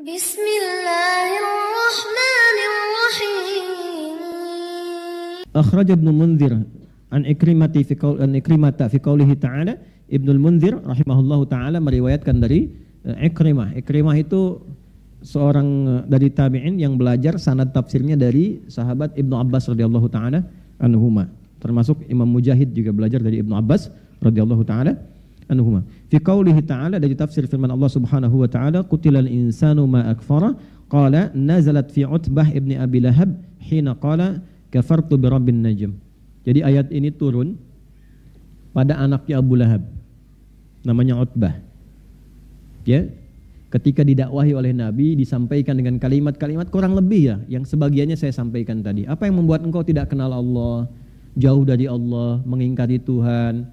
Bismillahirrahmanirrahim. Akhraj Ibnu Mundzir an Ikrimata fi qaulihi ta'ala. Ibnul Mundzir rahimahullahu taala meriwayatkan dari Ikrimah. Ikrimah itu seorang dari tabi'in yang belajar sanad tafsirnya dari sahabat Ibnu Abbas radhiyallahu taala anhuma. Termasuk Imam Mujahid juga belajar dari Ibnu Abbas radhiyallahu taala anhuma. Fi qaulihi ta'ala, dari tafsir firman Allah Subhanahu wa taala, qutilal insanu ma akfara qala nazalat fi Utbah ibni Abi Lahab hina qala kafartu bi rabbin najm. Jadi ayat ini turun pada anaknya Abu Lahab, namanya Utbah. Ya, ketika didakwahi oleh Nabi, disampaikan dengan kalimat-kalimat kurang lebih ya, yang sebagiannya saya sampaikan tadi. Apa yang membuat engkau tidak kenal Allah, jauh dari Allah, mengingkari Tuhan,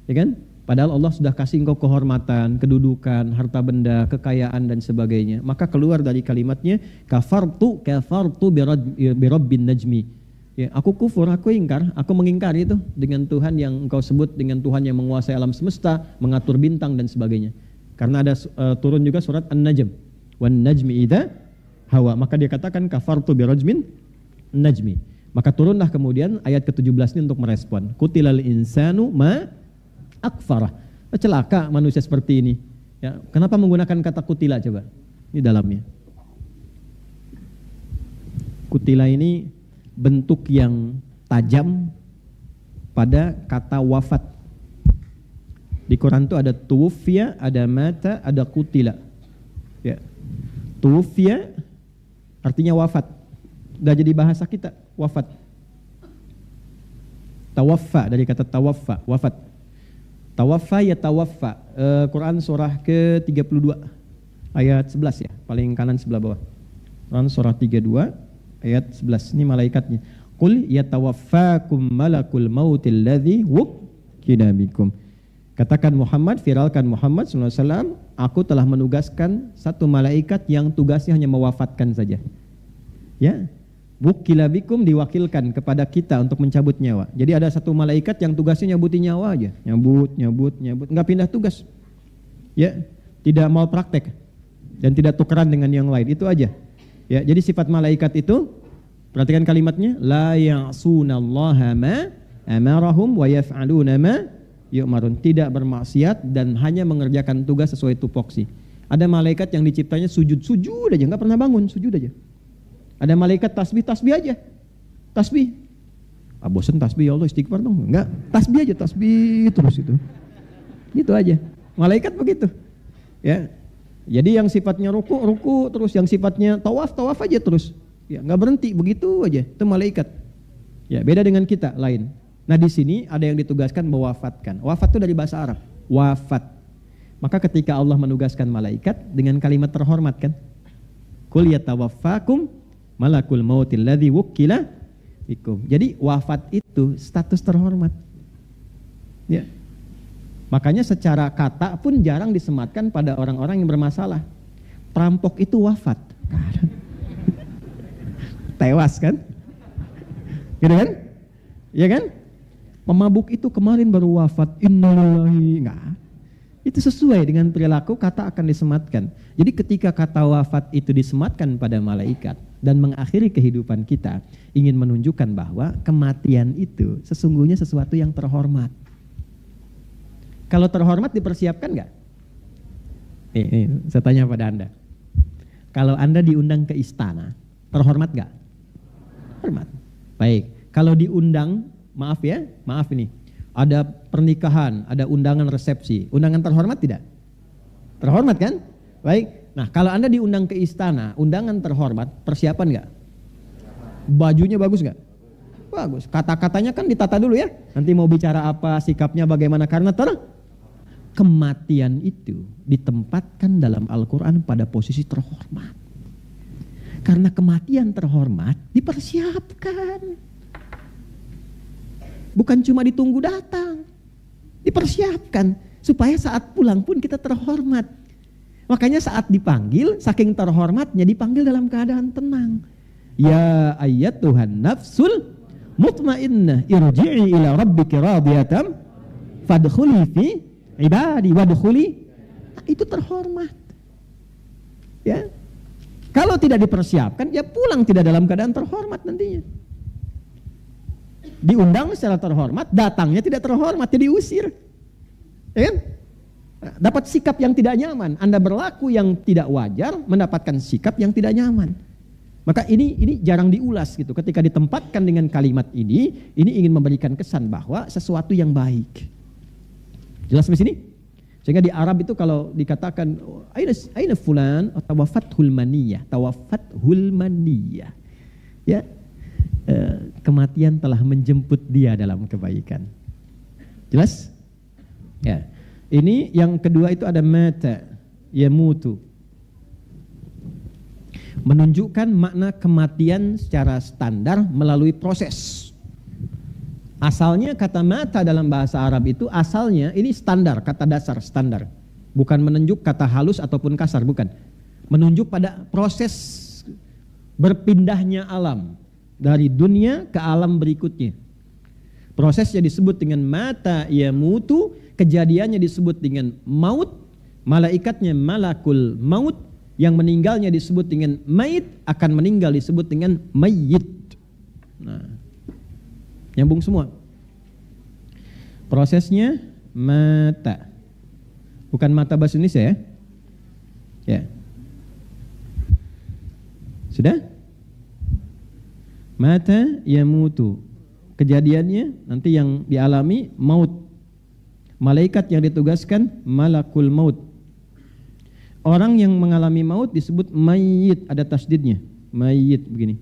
ya kan? Padahal Allah sudah kasih engkau kehormatan, kedudukan, harta benda, kekayaan dan sebagainya. Maka keluar dari kalimatnya kafartu bi rabbin najmi. Ya, aku kufur, aku ingkar, aku mengingkari itu dengan Tuhan yang engkau sebut, dengan Tuhan yang menguasai alam semesta, mengatur bintang dan sebagainya. Karena ada turun juga surat An-Najm, wan najmi idza hawa. Maka dia katakan kafartu bi rajmin najmi. Maka turunlah kemudian ayat ke-17 ini untuk merespon. Qutilal insanu ma akfarah. Celaka manusia seperti ini. Ya, kenapa menggunakan kata kutila coba? Ini dalamnya. Kutila ini bentuk yang tajam pada kata wafat. Di Quran itu ada tuwfiya, ada mata, ada kutila. Ya. Tuwfiya artinya wafat. Udah jadi bahasa kita, wafat. Tawaffa dari kata tawaffa, wafat. Tawaffa ya tawaffa. Quran surah ke-32 ayat 11 ya, paling kanan sebelah bawah. Quran surah 32 ayat 11, ini malaikatnya. Qul yatawaffakum malakul mautil ladzi wukkila bikum. Katakan Muhammad, viralkan Muhammad SAW, aku telah menugaskan satu malaikat yang tugasnya hanya mewafatkan saja. Ya, wukkila bikum, diwakilkan kepada kita untuk mencabut nyawa. Jadi ada satu malaikat yang tugasnya nyabutin nyawa aja, nyabut, enggak pindah tugas. Ya, tidak mau praktek dan tidak tukeran dengan yang lain, itu aja. Ya, jadi sifat malaikat itu, perhatikan kalimatnya, la ya'sunallaha ma amarahum wa yaf'aluna ma yu'marun, tidak bermaksiat dan hanya mengerjakan tugas sesuai tupoksi. Ada malaikat yang diciptanya sujud aja, enggak pernah bangun, sujud aja. Ada malaikat tasbih aja. Tasbih. Ah, bosan tasbih, ya Allah istighfar dong. Enggak, tasbih aja, tasbih terus itu. Gitu aja. Malaikat begitu. Ya. Jadi yang sifatnya ruku terus, yang sifatnya tawaf aja terus. Ya, enggak berhenti, begitu aja. Itu malaikat. Ya, beda dengan kita, lain. Nah, di sini ada yang ditugaskan mewafatkan. Wafat itu dari bahasa Arab, wafat. Maka ketika Allah menugaskan malaikat dengan kalimat terhormat kan? Qul yatawaffakum malakul mautil ladzi wukkila bikum. Jadi wafat itu status terhormat. Ya. Makanya secara kata pun jarang disematkan pada orang-orang yang bermasalah. Perampok itu wafat. Tewas kan? Gitu kan? Iya kan? Pemabuk itu kemarin baru wafat. Innalillahi. Enggak. Itu sesuai dengan perilaku, kata akan disematkan. Jadi ketika kata wafat itu disematkan pada malaikat dan mengakhiri kehidupan kita, ingin menunjukkan bahwa kematian itu sesungguhnya sesuatu yang terhormat. Kalau terhormat dipersiapkan enggak? Saya tanya pada Anda. Kalau Anda diundang ke istana, terhormat enggak? Hormat. Baik. Kalau diundang, maaf ini, ada pernikahan, ada undangan resepsi. Undangan terhormat tidak? Terhormat kan? Baik. Nah, kalau Anda diundang ke istana, undangan terhormat, persiapan enggak? Bajunya bagus enggak? Bagus. Kata-katanya kan ditata dulu ya. Nanti mau bicara apa, sikapnya bagaimana, karena kematian itu ditempatkan dalam Al-Quran pada posisi terhormat. Karena kematian terhormat dipersiapkan. Bukan cuma ditunggu datang, dipersiapkan supaya saat pulang pun kita terhormat. Makanya saat dipanggil, saking terhormatnya dipanggil dalam keadaan tenang. Ya ayyatuhan nafsul mutmainnah irji'i ila rabbiki radiyatan fadkhuli fi ibadi wadkhuli. Itu terhormat. Ya. Kalau tidak dipersiapkan, ya pulang tidak dalam keadaan terhormat nantinya. Diundang secara terhormat, datangnya tidak terhormat, jadi diusir. Ya kan? Dapat sikap yang tidak nyaman. Anda berlaku yang tidak wajar, mendapatkan sikap yang tidak nyaman. Maka ini jarang diulas gitu. Ketika ditempatkan dengan kalimat ini ingin memberikan kesan bahwa sesuatu yang baik. Jelas di sini? Sehingga di Arab itu kalau dikatakan aina fulan tawafathul maniyah, ya, kematian telah menjemput dia dalam kebaikan. Jelas? Ya. Ini yang kedua itu ada mata yamutu. Menunjukkan makna kematian secara standar melalui proses. Asalnya kata mata dalam bahasa Arab itu asalnya ini standar, kata dasar standar. Bukan menunjuk kata halus ataupun kasar, bukan. Menunjuk pada proses berpindahnya alam dari dunia ke alam berikutnya. Prosesnya disebut dengan mata yamutu, kejadiannya disebut dengan maut, malaikatnya malakul maut, yang meninggalnya disebut dengan mayit, akan meninggal disebut dengan mayyit. Nah, nyambung semua. Prosesnya mata. Bukan mata bahasa Indonesia ya. Ya. Sudah? Mata yamutu. Kejadiannya nanti yang dialami maut. Malaikat yang ditugaskan malakul maut. Orang yang mengalami maut disebut mayyit, ada tasdidnya. Mayyit begini.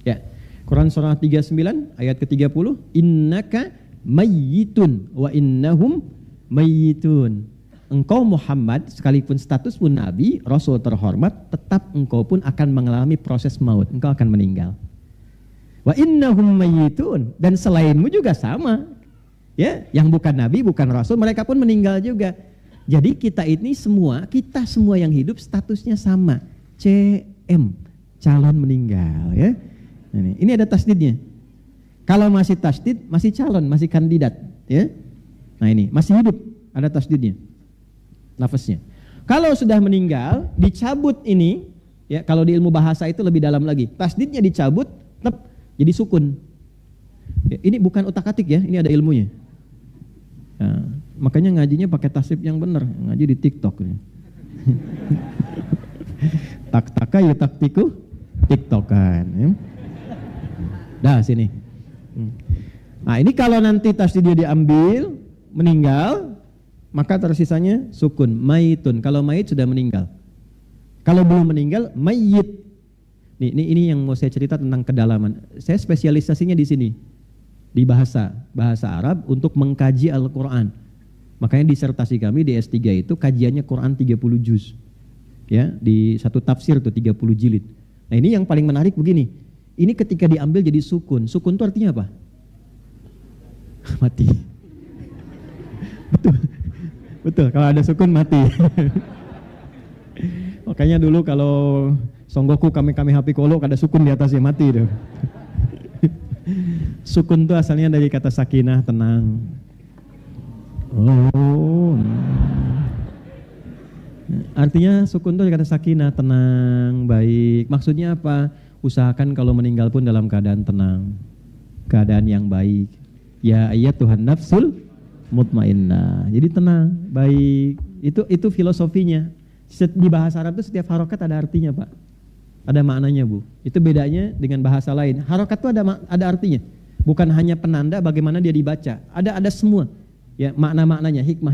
Ya. Quran surah 39 ayat ke-30, innaka mayyitun wa innahum mayyitun. Engkau Muhammad sekalipun status pun nabi, rasul terhormat, tetap engkau pun akan mengalami proses maut. Engkau akan meninggal. Wa innahum mayyitun, dan selainmu juga sama. Ya, yang bukan nabi, bukan rasul, mereka pun meninggal juga. Jadi kita semua yang hidup statusnya sama. CM, calon meninggal ya. Ini ada tasdidnya. Kalau masih tasdid, masih calon, masih kandidat, ya. Nah ini masih hidup, ada tasdidnya, lafaznya. Kalau sudah meninggal, dicabut ini, ya. Kalau di ilmu bahasa itu lebih dalam lagi. Tasdidnya dicabut, tetap jadi sukun. Ya, ini bukan utak-atik ya, ini ada ilmunya. Nah, makanya ngajinya pakai tasrif yang benar, ngaji di TikTok. Tak-taka ya taktiku, TikTokan. Ya. Dah sini. Nah ini kalau nanti tasdid dia diambil, meninggal, maka tersisanya sukun, maitun. Kalau mait sudah meninggal. Kalau belum meninggal, mayyit. Ini yang mau saya cerita tentang kedalaman. Saya spesialisasinya di sini, di bahasa Arab untuk mengkaji Al-Quran. Makanya disertasi kami di S3 itu kajiannya Quran 30 juz. Ya, di satu tafsir tuh 30 jilid. Nah ini yang paling menarik begini. Ini ketika diambil jadi sukun. Sukun itu artinya apa? Mati. Betul. Kalau ada sukun mati. Makanya dulu kalau Songgoku kami hapi kolo ada sukun di atasnya mati tuh. Sukun itu asalnya dari kata sakinah, tenang. Oh. Artinya sukun itu dari kata sakinah, tenang, baik. Maksudnya apa? Usahakan kalau meninggal pun dalam keadaan tenang, keadaan yang baik. Ya ayyatuhan nafsul mutmainnah. Jadi tenang, baik. Itu filosofinya. Di bahasa Arab itu setiap harokat ada artinya, Pak. Ada maknanya, Bu. Itu bedanya dengan bahasa lain. Harokat itu ada artinya. Bukan hanya penanda bagaimana dia dibaca. Ada semua. Ya, makna-maknanya, hikmah